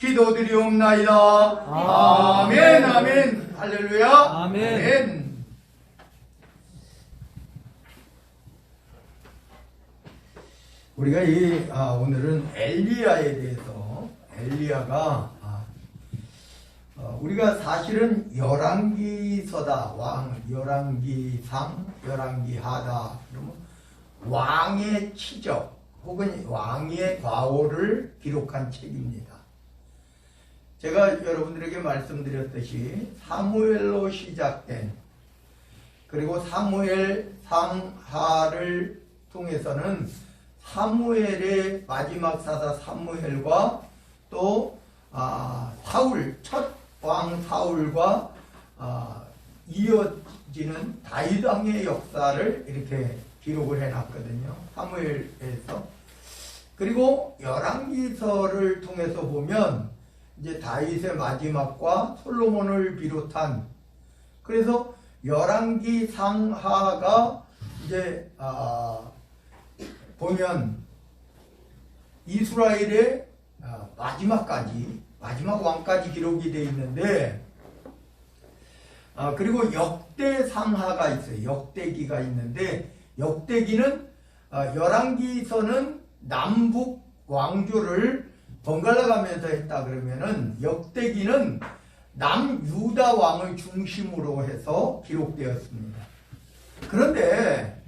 기도드리옵나이다. 아멘, 아멘, 할렐루야. 아멘. 우리가 오늘은 엘리야에 대해서, 엘리야가 우리가 사실은 열왕기서다, 열왕기상, 열왕기하다, 그러면 왕의 치적 혹은 왕의 과오를 기록한 책입니다. 제가 여러분들에게 말씀드렸듯이 사무엘로 시작된, 그리고 사무엘 상하를 통해서는 사무엘의 마지막 사사 사무엘과 또 사울, 첫 왕 사울과 이어지는 다윗 왕의 역사를 이렇게 기록을 해놨거든요. 사무엘에서. 그리고 열왕기서를 통해서 보면 이제 다윗의 마지막과 솔로몬을 비롯한, 그래서 열왕기 상하가 이제 보면 이스라엘의 마지막 왕까지 기록이 되어 있는데, 그리고 역대상하가 있어요. 역대기가 있는데, 역대기는 열왕기서는 남북 왕조를 번갈아 가면서 했다 그러면은, 역대기는 남유다 왕을 중심으로 해서 기록되었습니다. 그런데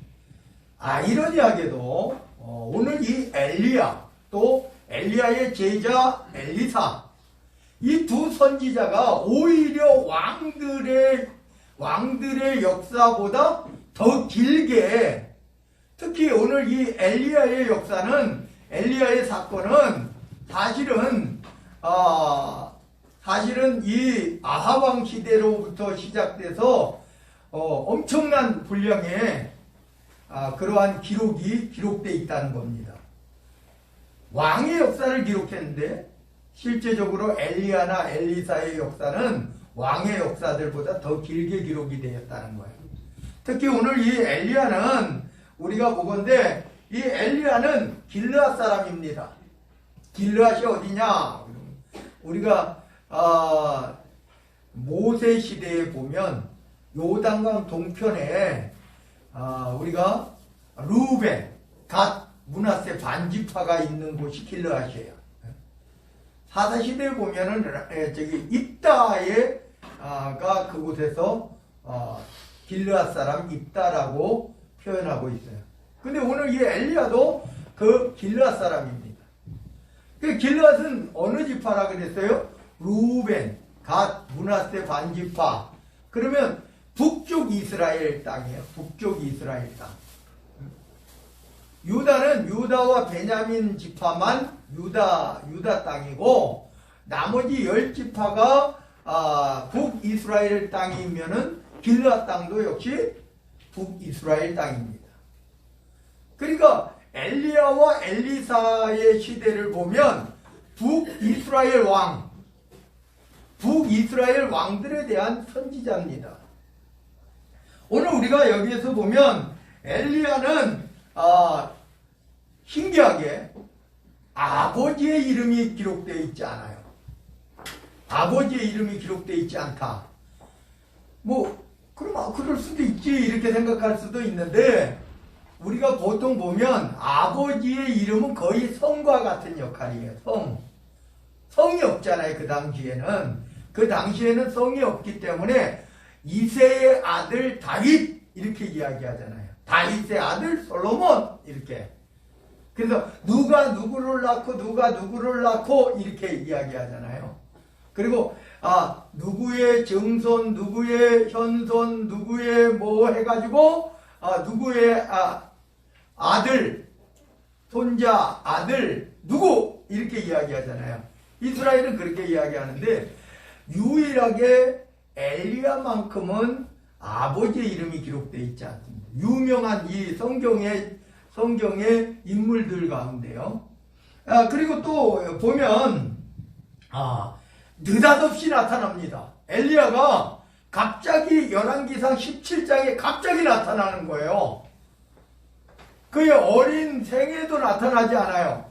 아이러니하게도 오늘 이 엘리야, 또 엘리야의 제자 엘리사, 이 두 선지자가 오히려 왕들의 역사보다 더 길게, 특히 오늘 이 엘리야의 역사는, 엘리야의 사건은 사실은 이 아하방 시대로부터 시작돼서 엄청난 분량의 그러한 기록이 기록되어 있다는 겁니다. 왕의 역사를 기록했는데 실제적으로 엘리야나 엘리사의 역사는 왕의 역사들보다 더 길게 기록이 되었다는 거예요. 특히 오늘 이 엘리야는 우리가 보건대 이 엘리야는 길르앗 사람입니다. 길르앗이 어디냐? 우리가 모세 시대에 보면 요단강 동편에 우리가 루벤, 갓, 므낫세 반지파가 있는 곳이 길르앗이에요. 사사시대에 보면은 입다가 그곳에서 길르앗 사람 입다라고 표현하고 있어요. 근데 오늘 이 엘리야도 그 길르앗 사람입니다. 그 길르앗은 어느 지파라 그랬어요? 루벤, 갓, 므낫세 반지파. 그러면 북쪽 이스라엘 땅이에요. 북쪽 이스라엘 땅. 유다는 유다와 베냐민 지파만 유다 땅이고, 나머지 10지파가 북이스라엘 땅이면은 길르앗 땅도 역시 북이스라엘 땅입니다. 그러니까 엘리야와 엘리사의 시대를 보면 북이스라엘 왕들에 대한 선지자입니다. 오늘 우리가 여기에서 보면 엘리야는 신기하게 아버지의 이름이 기록되어 있지 않아요. 아버지의 이름이 기록되어 있지 않다. 그럼 그럴 수도 있지 이렇게 생각할 수도 있는데, 우리가 보통 보면 아버지의 이름은 거의 성과 같은 역할이에요. 성이 없잖아요. 그 당시에는 성이 없기 때문에 이새의 아들 다윗 이렇게 이야기하잖아요. 다윗의 아들 솔로몬 이렇게. 그래서 누가 누구를 낳고 이렇게 이야기하잖아요. 그리고 누구의 증손, 누구의 현손, 누구의 해가지고 누구의 아들, 손자, 아들, 누구 이렇게 이야기하잖아요. 이스라엘은 그렇게 이야기하는데, 유일하게 엘리야만큼은 아버지의 이름이 기록되어 있지 않습니다. 유명한 이 성경의 인물들 가운데요. 그리고 또 보면 느닷없이 나타납니다. 엘리야가 갑자기 열왕기상 17장에 갑자기 나타나는 거예요. 그의 어린 생에도 나타나지 않아요.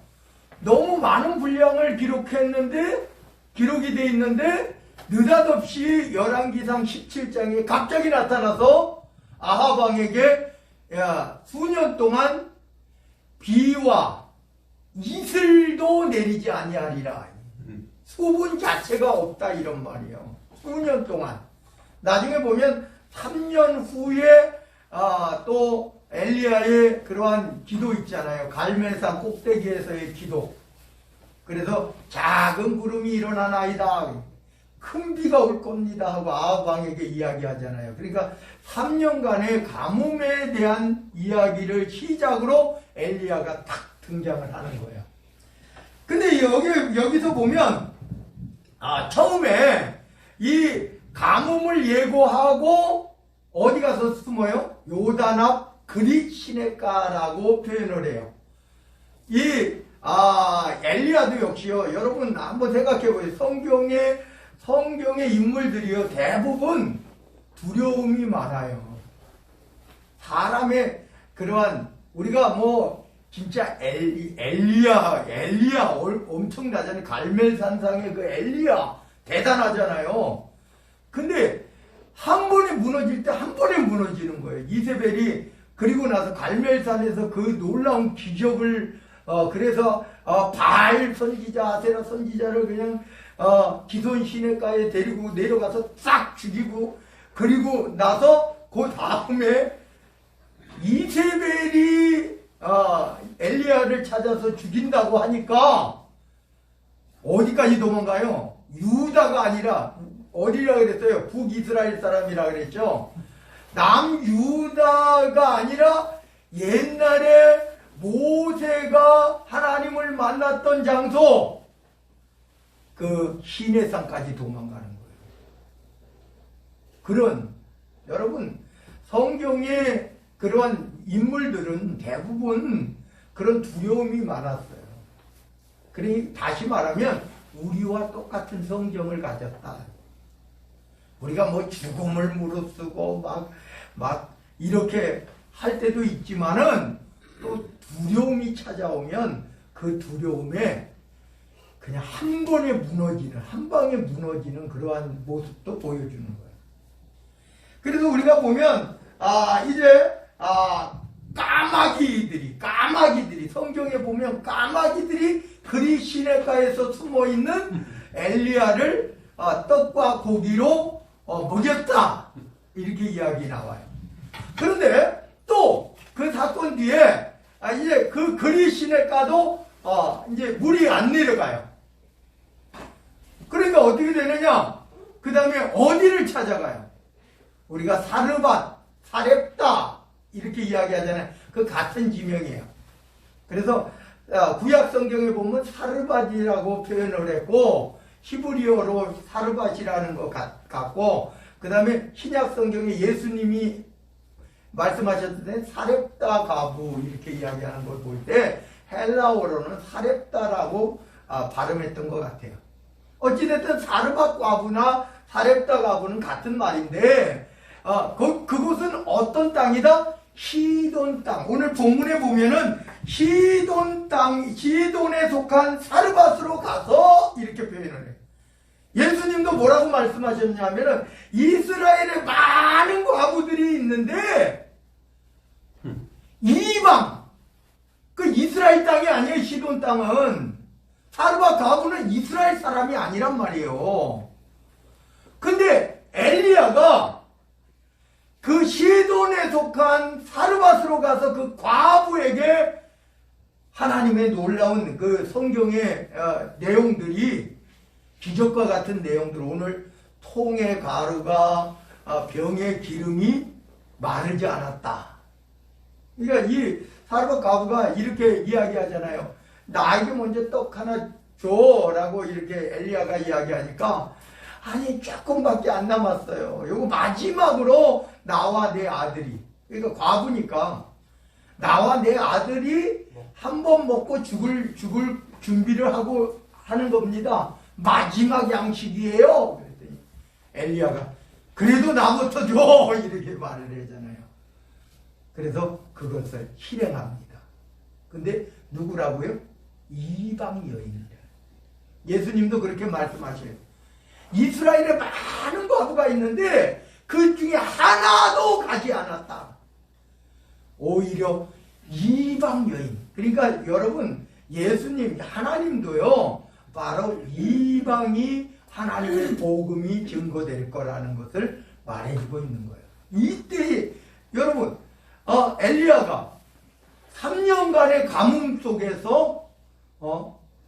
너무 많은 분량을 기록했는데 기록이 돼 있는데 느닷없이 열왕기상 17장에 갑자기 나타나서 아합 왕에게 야, 수년 동안 비와 이슬도 내리지 아니하리라. 수분 자체가 없다 이런 말이에요. 수년 동안. 나중에 보면 3년 후에 또 엘리야의 그러한 기도 있잖아요. 갈멜산 꼭대기에서의 기도. 그래서 작은 구름이 일어나나이다. 큰 비가 올 겁니다 하고 아합 왕에게 이야기하잖아요. 그러니까 3년간의 가뭄에 대한 이야기를 시작으로 엘리야가 탁 등장을 하는 거예요. 근데 여기서 보면 처음에 이 가뭄을 예고하고 어디 가서 숨어요? 요단 앞 그릿 시냇가라고 표현을 해요. 이 엘리야도 역시요. 여러분 한번 생각해 보세요. 성경의 인물들이요. 대부분 두려움이 많아요. 사람의 그러한 우리가 진짜 엘리야 엄청나잖아요. 갈멜산상의 그 엘리야 대단하잖아요. 근데 한 번에 무너질 때 한 번에 무너지는 거예요. 이세벨이 그리고 나서 갈멜산에서 그 놀라운 기적을 그래서 바알 선지자, 아세라 선지자를 그냥 기손 시냇가에 데리고 내려가서 싹 죽이고 그리고 나서 그 다음에 이세벨이 엘리야를 찾아서 죽인다고 하니까 어디까지 도망가요? 유다가 아니라 어디라 그랬어요? 북이스라엘 사람이라 그랬죠. 남유다가 아니라 옛날에 모세가 하나님을 만났던 장소 그 시내산까지 도망가는 거예요. 그런 여러분 성경의 그러한 인물들은 대부분 그런 두려움이 많았어요. 그러니 다시 말하면 우리와 똑같은 성경을 가졌다. 우리가 죽음을 무릅쓰고 막 이렇게 할 때도 있지만은 또 두려움이 찾아오면 그 두려움에 그냥 한 번에 무너지는, 한 방에 무너지는 그러한 모습도 보여주는 거예요. 그래서 우리가 보면 이제 까마귀들이 성경에 보면 까마귀들이 그리 시냇가에서 숨어있는 엘리야를 떡과 고기로 먹였다 이렇게 이야기 나와요. 그런데 또 그 사건 뒤에 이제 그 그리 시냇가도 이제 물이 안 내려가요. 그러니까 어떻게 되느냐? 그 다음에 어디를 찾아가요? 우리가 사렙다 이렇게 이야기하잖아요. 그 같은 지명이에요. 그래서 구약 성경에 보면 사르밧이라고 표현을 했고 히브리어로 사르밧이라는 것 같고 그 다음에 신약 성경에 예수님이 말씀하셨을 때 사렙다 가부 이렇게 이야기하는 걸 볼 때 헬라어로는 사렙다라고 발음했던 것 같아요. 어찌됐든 사르밧 과부나 사렙다 가부는 같은 말인데 그곳은 어떤 땅이다? 시돈 땅. 오늘 본문에 보면은 시돈 땅, 시돈에 속한 사르밧으로 가서 이렇게 표현을 해요. 예수님도 뭐라고 말씀하셨냐면은 이스라엘에 많은 과부들이 있는데 이방 그 이스라엘 땅이 아니에요. 시돈 땅은 사르밧 과부는 이스라엘 사람이 아니란 말이에요. 근데 엘리야가 그 시돈에 속한 사르밧으로 가서 그 과부에게 하나님의 놀라운 그 성경의 내용들이 기적과 같은 내용들 오늘 통의 가루가 병의 기름이 마르지 않았다. 그러니까 이 사르밧 과부가 이렇게 이야기하잖아요. 나에게 먼저 떡 하나 줘라고 이렇게 엘리야가 이야기하니까 아니 조금밖에 안 남았어요. 요거 마지막으로 나와 내 아들이 그러니까 과부니까 나와 내 아들이 한 번 먹고 죽을 준비를 하고 하는 겁니다. 마지막 양식이에요. 그랬더니 엘리야가 그래도 나부터 줘 이렇게 말을 하잖아요. 그래서 그것을 실행합니다. 근데 누구라고요? 이방 여인들. 예수님도 그렇게 말씀하셔요. 이스라엘에 많은 과부가 있는데 그 중에 하나도 가지 않았다. 오히려 이방 여인. 그러니까 여러분, 예수님, 하나님도요, 바로 이방이 하나님의 복음이 증거될 거라는 것을 말해주고 있는 거예요. 이때 여러분, 엘리야가 3년간의 가뭄 속에서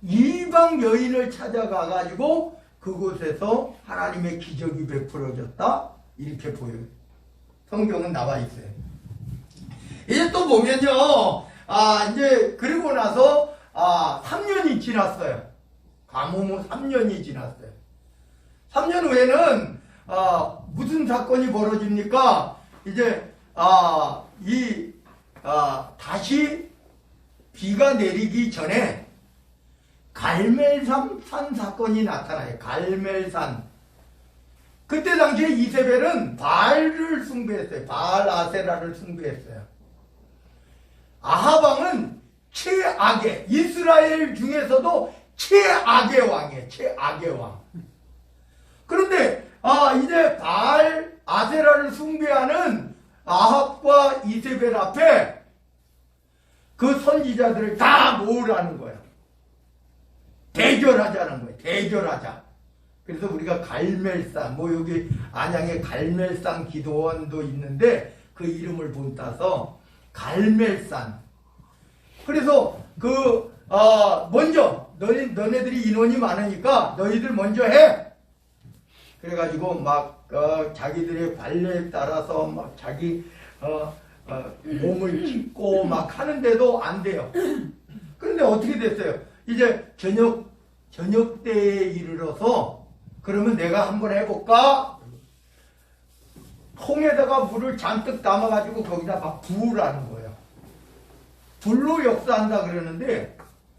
이방 여인을 찾아가 가지고 그곳에서 하나님의 기적이 베풀어졌다, 이렇게 보여요. 성경은 나와 있어요. 이제 또 보면요, 이제 그리고 나서 3년이 지났어요. 가뭄 후 3년이 지났어요. 3년 후에는 무슨 사건이 벌어집니까? 이제 다시 비가 내리기 전에 갈멜산 사건이 나타나요. 갈멜산. 그때 당시에 이세벨은 바알을 숭배했어요. 바알 아세라를 숭배했어요. 아하방은 최악의, 이스라엘 중에서도 최악의 왕이에요. 최악의 왕. 그런데 이제 바알 아세라를 숭배하는 아합과 이세벨 앞에 그 선지자들을 다 모으라는 거예요. 대결하자는 거예요. 대결하자. 그래서 우리가 갈멜산, 여기 안양에 갈멜산 기도원도 있는데 그 이름을 본따서 갈멜산. 그래서 먼저 너네들이 인원이 많으니까 너희들 먼저 해. 그래가지고 막 자기들의 관례에 따라서 막 자기 몸을 찢고 막 하는데도 안 돼요. 그런데 어떻게 됐어요? 이제 저녁 때에 이르러서 그러면 내가 한번 해볼까? 통에다가 물을 잔뜩 담아가지고 거기다 막 부으라는 거예요. 불로 역사한다 그러는데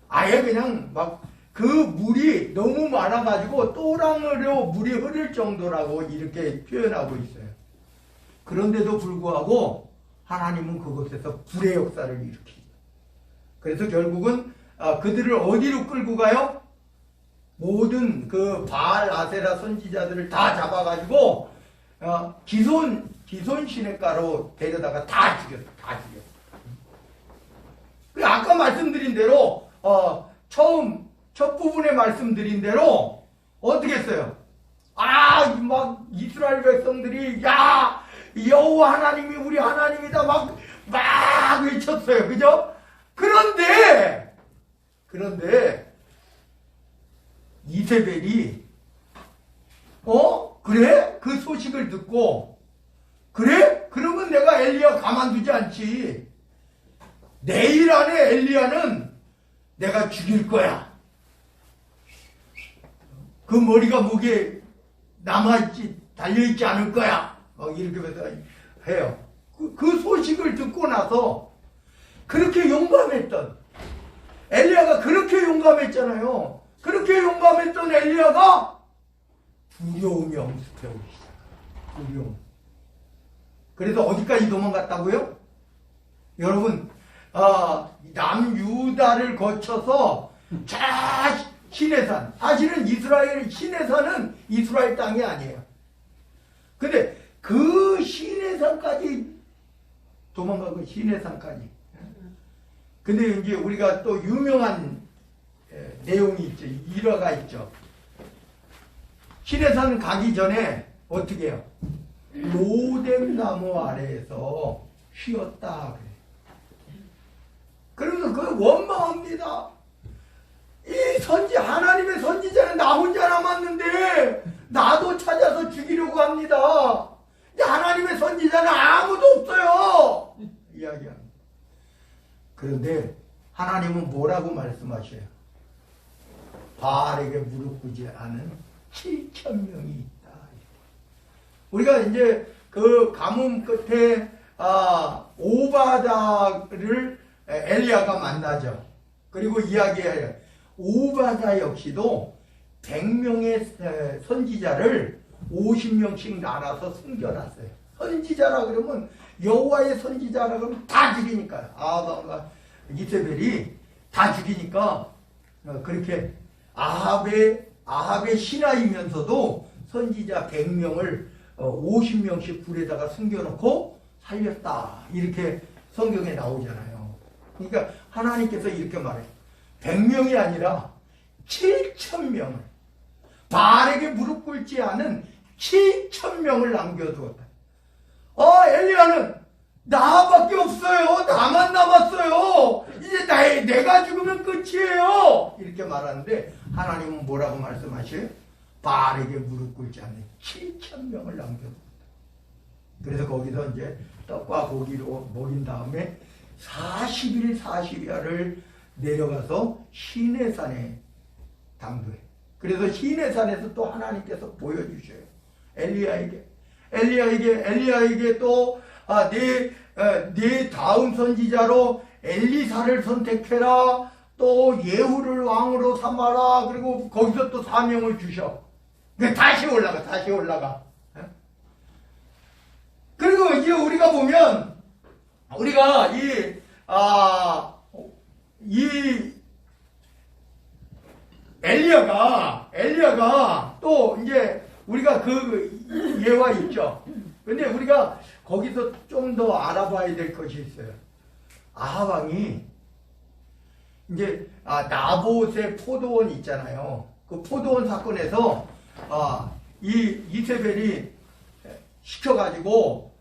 아예 그냥 막 그 물이 너무 많아가지고 또랑으로 물이 흐를 정도라고 이렇게 표현하고 있어요. 그런데도 불구하고 하나님은 그곳에서 불의 역사를 일으키죠. 그래서 결국은 그들을 어디로 끌고 가요? 모든 그 바알 아세라 선지자들을 다 잡아가지고 기손 시냇가로 데려다가 다 죽였어. 다 죽였어. 아까 말씀드린 대로 첫 부분에 말씀드린 대로 어떻게 했어요? 막 이스라엘 백성들이 여호와 하나님이 우리 하나님이다 막 외쳤어요. 그죠? 그런데 이세벨이 그래? 그 소식을 듣고 그래? 그러면 내가 엘리야 가만두지 않지. 내일 안에 엘리야는 내가 죽일 거야. 그 머리가 목에 남아있지, 달려있지 않을 거야. 막 이렇게 해요. 그 소식을 듣고 나서 그렇게 용감했던 엘리야가 그렇게 용감했잖아요. 그렇게 용감했던 엘리야가 두려움이 엄습해오기 시작합니다. 두려움. 그래서 어디까지 도망갔다고요? 여러분, 남유다를 거쳐서 저 시내산, 사실은 이스라엘 시내산은 이스라엘 땅이 아니에요. 근데 그 시내산까지 도망가고 시내산까지. 근데 이제 우리가 또 유명한 내용이 있죠. 일화가 있죠. 시내산 가기 전에 어떻게 해요? 로뎀나무 아래에서 쉬었다 그래. 그러면서 그 원망합니다. 이 하나님의 선지자는 나 혼자 남았는데 나도 찾아서 죽이려고 합니다. 하나님의 선지자는 아무도 없어요. 이야기합니다. 그런데 하나님은 뭐라고 말씀하셔요? 바알에게 무릎 꿇지 않은 7,000명이 있다. 우리가 이제 그 가뭄 끝에 오바다를 엘리야가 만나죠. 그리고 이야기해요. 오바다 역시도 100명의 선지자를 50명씩 나눠서 숨겨놨어요. 선지자라 그러면 여호와의 선지자라 그러면 다 죽이니까요. 아합과 이세벨이 다 죽이니까 그렇게 아합의 신하이면서도 선지자 100명을 50명씩 굴에다가 숨겨놓고 살렸다. 이렇게 성경에 나오잖아요. 그러니까 하나님께서 이렇게 말해요. 100명이 아니라 7,000명을, 바알에게 무릎 꿇지 않은 7,000명을 남겨두었다. 엘리야는 나밖에 없어요. 나만 남았어요. 이제 내가 죽으면 끝이에요. 이렇게 말하는데 하나님은 뭐라고 말씀하셔요? 바알에게 무릎 꿇지 않는 7,000명을 남겨뒀다. 그래서 거기서 이제 떡과 고기로 먹인 다음에 40일 40야를 내려가서 시내산에 당도해. 그래서 시내산에서 또 하나님께서 보여주셔요. 엘리야에게 또 네 다음 선지자로 엘리사를 선택해라. 또 예후를 왕으로 삼아라. 그리고 거기서 또 사명을 주셔. 다시 올라가. 그리고 이제 우리가 보면 우리가 이 엘리야가 또 이제 우리가 그 예화 있죠. 근데 우리가 거기서 좀 더 알아봐야 될 것이 있어요. 아합 왕이 이제 나봇의 포도원 있잖아요. 그 포도원 사건에서 이 이세벨이 시켜가지고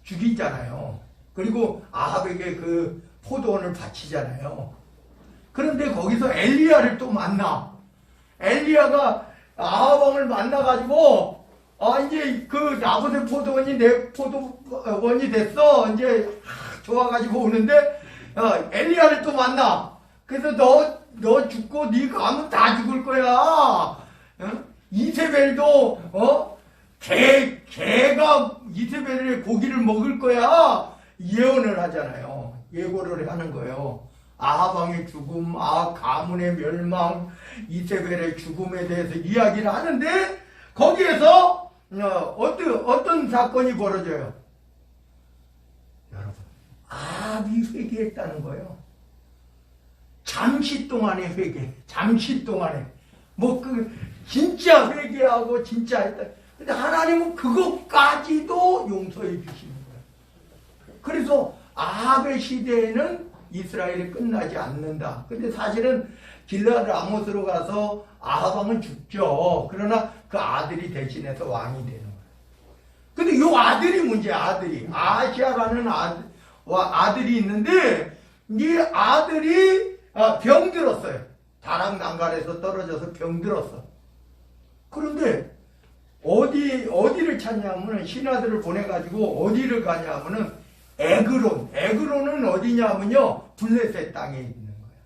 죽이잖아요. 그리고 아합에게 그 포도원을 바치잖아요. 그런데 거기서 엘리야를 또 만나. 엘리야가 아합 왕을 만나가지고 이제 그 나봇의 포도원이 내 포도원이 됐어. 이제 좋아가지고 오는데 엘리야를 또 만나. 그래서 너 죽고 네 가문 다 죽을 거야. 이세벨도 개가 이세벨의 고기를 먹을 거야. 예언을 하잖아요. 예고를 하는 거예요. 아합 왕의 죽음, 가문의 멸망, 이세벨의 죽음에 대해서 이야기를 하는데 거기에서 어떤 사건이 벌어져요? 여러분, 아합이 회개했다는 거예요. 잠시 동안의 회개, 잠시 동안에 진짜 회개하고 진짜 했다. 근데 하나님은 그것까지도 용서해 주시는 거예요. 그래서 아합의 시대에는 이스라엘이 끝나지 않는다. 근데 사실은 길르앗 라못으로 가서 아합 왕은 죽죠. 그러나 그 아들이 대신해서 왕이 되는 거예요. 근데 이 아들이 문제야. 아시아라는 아들이 있는데 이 아들이 병들었어요. 다락 난간에서 떨어져서 병들었어. 그런데 어디를 찾냐면은 신하들을 보내가지고 어디를 가냐면은 에그론은 어디냐면요, 블레셋 땅에 있는 거예요.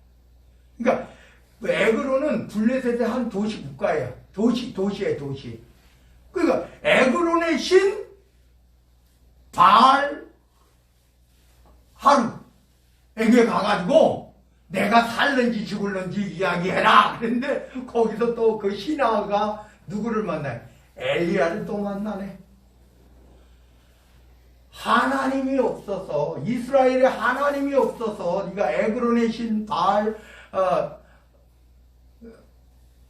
그러니까 에그론은 블레셋의 한 도시 국가예요. 도시에. 그러니까 에그론의 신 바알 하루에게 가가지고 내가 살는지 죽을는지 이야기해라. 그런데 거기서 또 그 신하가 누구를 만나요? 엘리야를 또 만나네. 하나님이 없어서, 이스라엘에 하나님이 없어서 네가 에그론의 신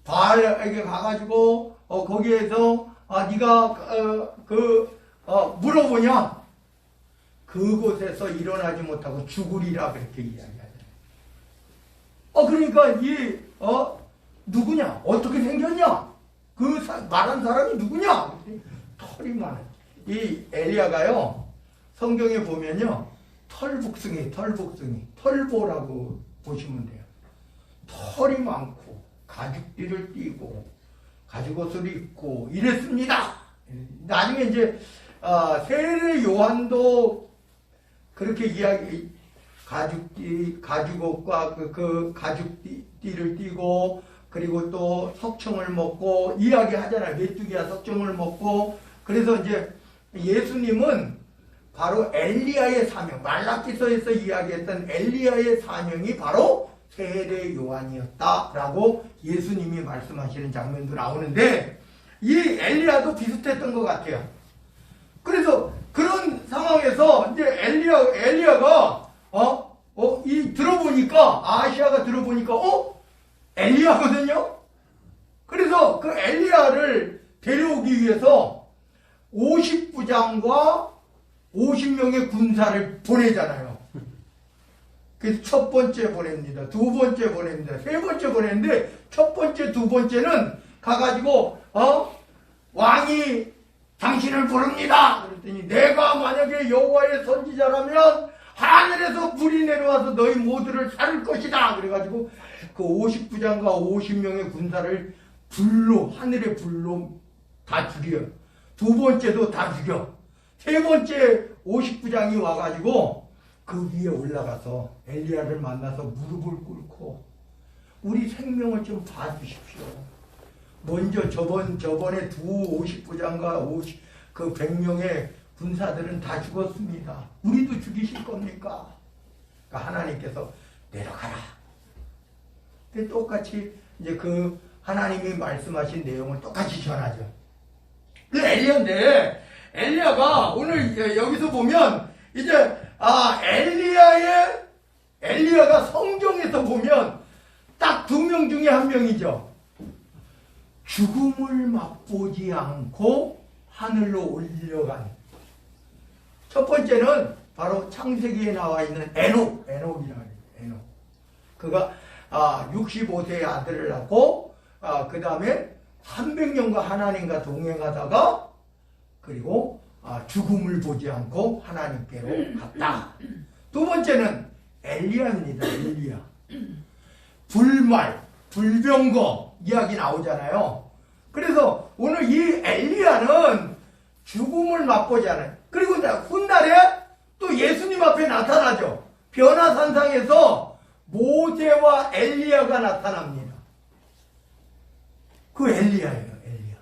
바알에게 가가지고 거기에서 네가 물어보냐? 그곳에서 일어나지 못하고 죽으리라 그렇게 이야기하잖아요. 그러니까 누구냐? 어떻게 생겼냐? 말한 사람이 누구냐? 털이 많아요. 이 엘리야가요, 성경에 보면요, 털보라고 보시면 돼요. 털이 많고 가죽띠를 띠고 가죽옷을 입고 이랬습니다. 나중에 이제 세례 요한도 그렇게 가죽옷과 그 가죽띠를 띠고, 그리고 또 석청을 먹고 이야기하잖아요. 메뚜기야 석청을 먹고. 그래서 이제 예수님은 바로 엘리야의 사명, 말라기서에서 이야기했던 엘리야의 사명이 바로 세례 요한이었다라고 예수님이 말씀하시는 장면도 나오는데, 이 엘리야도 비슷했던 것 같아요. 그래서 그런 상황에서 이제 엘리야가 들어보니까, 아시아가 들어보니까 엘리야거든요. 그래서 그 엘리야를 데려오기 위해서 50부장과 50명의 군사를 보내잖아요. 그래서 첫 번째 보냅니다. 두 번째 보냅니다. 세 번째 보냈는데 첫 번째, 두 번째는 가가지고 왕이 당신을 부릅니다. 그랬더니 내가 만약에 여호와의 선지자라면 하늘에서 불이 내려와서 너희 모두를 살릴 것이다. 그래가지고 그 50부장과 50명의 군사를 불로, 하늘의 불로 다 죽여요. 두 번째도 다 죽여. 세 번째 50부장이 와가지고 그 위에 올라가서 엘리야를 만나서 무릎을 꿇고 우리 생명을 좀 봐주십시오. 먼저 저번에 두 50부장과 그 100명의 군사들은 다 죽었습니다. 우리도 죽이실 겁니까? 그러니까 하나님께서 내려가라. 똑같이 이제 그 하나님이 말씀하신 내용을 똑같이 전하죠. 그 엘리야인데 엘리야가 오늘 여기서 보면 이제 엘리야가 성경에서 보면 딱 2명 중에 1명이죠. 죽음을 맛보지 않고 하늘로 올려간. 첫 번째는 바로 창세기에 나와 있는 에녹이라고 해요. 에녹. 그가 65세의 아들을 낳고 그 다음에 300년과 하나님과 동행하다가 그리고 죽음을 보지 않고 하나님께로 갔다. 두 번째는 엘리야입니다. 엘리야. 불병거 이야기 나오잖아요. 그래서 오늘 이 엘리야는 죽음을 맛보지 않아요. 그리고 훗날에 또 예수님 앞에 나타나죠. 변화산상에서 모세와 엘리야가 나타납니다. 그 엘리야예요. 엘리야.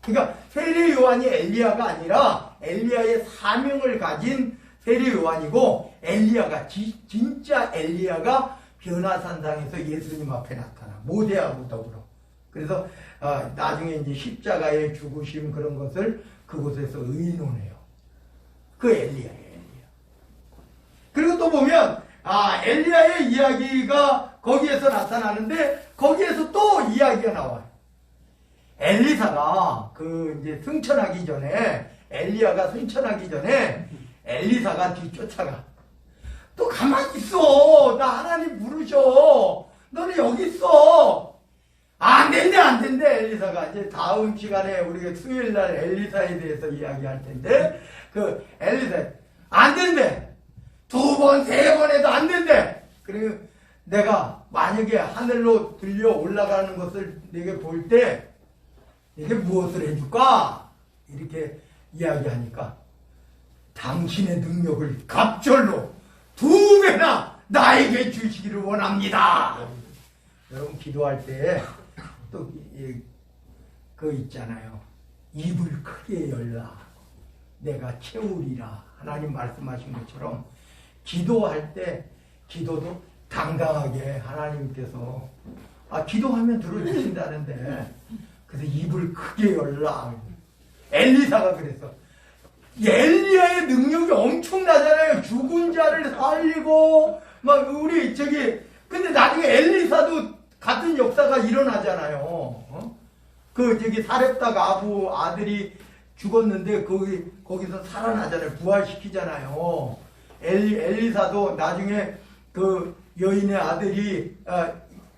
그러니까 세례 요한이 엘리야가 아니라 엘리야의 사명을 가진 세례 요한이고 엘리야가 진짜 엘리야가 변화산상에서 예수님 앞에 나타나. 모세하고 더불어. 그래서 나중에 이제 십자가의 죽으심 그런 것을 그곳에서 의논해요. 그 엘리야예요. 엘리야. 그리고 또 보면 엘리야의 이야기가 거기에서 나타나는데 거기에서 또 이야기가 나와요. 엘리사가 이제 승천하기 전에 엘리야가 승천하기 전에 엘리사가 뒤쫓아가. 또 가만히 있어. 나 하나님 부르셔. 너는 여기 있어. 안 된대. 엘리사가 이제 다음 시간에 우리가 수요일 날 엘리사에 대해서 이야기할 텐데 그 엘리사 안 된대. 2번, 3번 해도 안 된대. 그리고 내가 만약에 하늘로 들려 올라가는 것을 내게 볼 때 이게 무엇을 해줄까? 이렇게 이야기하니까 당신의 능력을 갑절로 2배나 나에게 주시기를 원합니다. 여러분 기도할 때 또 그 있잖아요. 입을 크게 열라. 내가 채우리라. 하나님 말씀하신 것처럼 기도할 때 기도도 당당하게 하나님께서 기도하면 들어주신다는데 그래서 입을 크게 열라. 엘리사가 그랬어. 엘리야의 능력이 엄청나잖아요. 죽은 자를 살리고 우리 근데 나중에 엘리사도 같은 역사가 일어나잖아요. 사렙다 가부 아들이 죽었는데 거기서 살아나잖아요. 부활시키잖아요. 엘리사도 나중에 그 여인의 아들이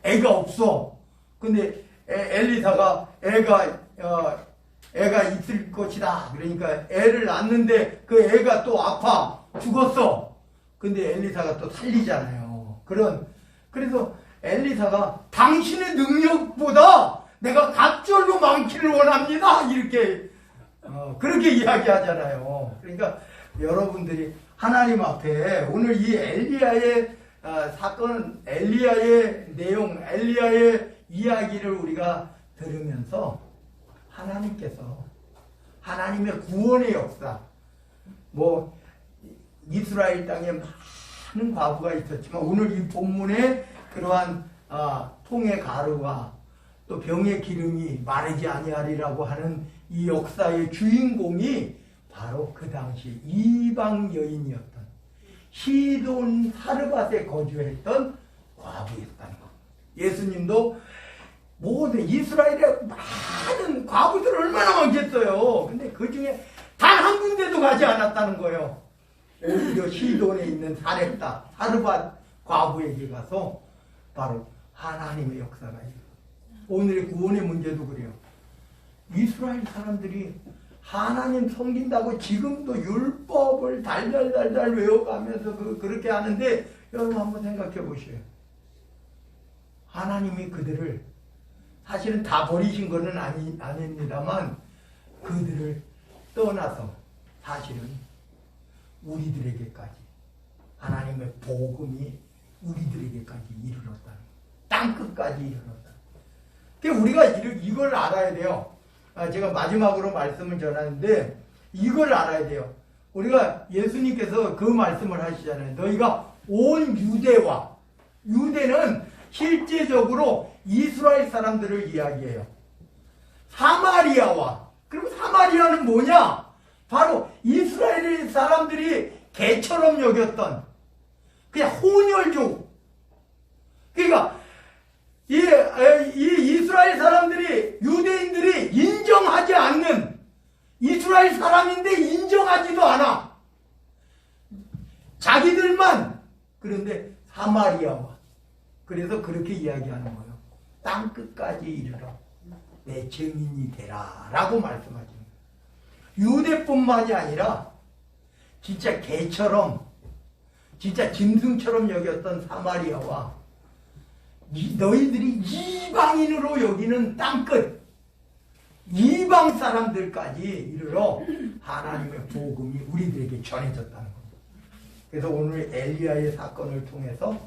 애가 없어. 근데 엘리사가 애가 있을 것이다. 그러니까 애를 낳는데 그 애가 또 아파 죽었어. 근데 엘리사가 또 살리잖아요. 그래서 엘리사가 당신의 능력보다 내가 갑절로 많기를 원합니다. 이렇게 그렇게 이야기하잖아요. 그러니까 여러분들이 하나님 앞에 오늘 이 엘리야의 사건, 엘리야의 내용, 엘리야의 이야기를 우리가 들으면서 하나님께서 하나님의 구원의 역사, 이스라엘 땅에 많은 과부가 있었지만 오늘 이 본문에 그러한 통의 가루와 또 병의 기름이 마르지 아니하리라고 하는 이 역사의 주인공이 바로 그 당시 이방 여인이었던 시돈 사르밧에 거주했던 과부였다는 것. 예수님도 모든 이스라엘의 많은 과부들 얼마나 많겠어요. 근데 그 중에 단 한 군데도 가지 않았다는 거예요. 오히려 시돈에 있는 사렙다 사르밧 과부에게 가서 바로 하나님의 역사가 있어요. 오늘의 구원의 문제도 그래요. 이스라엘 사람들이 하나님 섬긴다고 지금도 율법을 달달달달 외워가면서 그렇게 하는데 여러분 한번 생각해 보세요. 하나님이 그들을 사실은 다 버리신 것은 아닙니다만 그들을 떠나서 사실은 우리들에게까지 하나님의 복음이 우리들에게까지 이르렀다는 거예요. 땅끝까지 이르렀다. 그러니까 우리가 이걸 알아야 돼요. 제가 마지막으로 말씀을 전하는데 이걸 알아야 돼요. 우리가 예수님께서 그 말씀을 하시잖아요. 너희가 온 유대와 유대는 실제적으로 이스라엘 사람들을 이야기해요. 사마리아와 그럼 사마리아는 뭐냐? 바로 이스라엘 사람들이 개처럼 여겼던 그냥 혼혈족. 그러니까 이 이스라엘 사람들이 유대인들이 인정하지 않는 이스라엘 사람인데 인정하지도 않아. 자기들만. 그런데 사마리아와 그래서 그렇게 이야기하는 거예요. 땅끝까지 이르러 내 증인이 되라 라고 말씀하시는 거예요. 유대뿐만이 아니라 진짜 개처럼 진짜 짐승처럼 여겼던 사마리아와 너희들이 이방인으로 여기는 땅끝 이방 사람들까지 이르러 하나님의 복음이 우리들에게 전해졌다는 겁니다. 그래서 오늘 엘리야의 사건을 통해서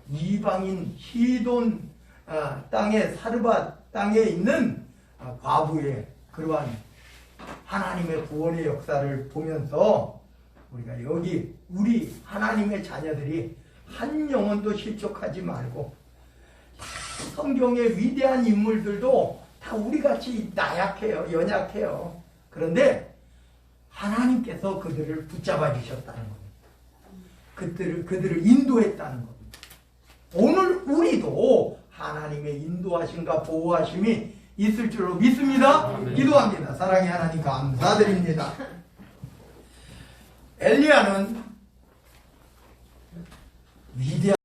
이방인 시돈 땅의 사르밧 땅에 있는 과부의 그러한 하나님의 구원의 역사를 보면서 우리가 여기 우리 하나님의 자녀들이 한 영혼도 실족하지 말고 다 성경의 위대한 인물들도 다 우리같이 나약해요. 연약해요. 그런데 하나님께서 그들을 붙잡아 주셨다는 겁니다. 그들을 인도했다는 겁니다. 오늘 우리도 하나님의 인도하심과 보호하심이 있을 줄로 믿습니다. 기도합니다. 사랑의 하나님 감사드립니다. 엘리야는 위대한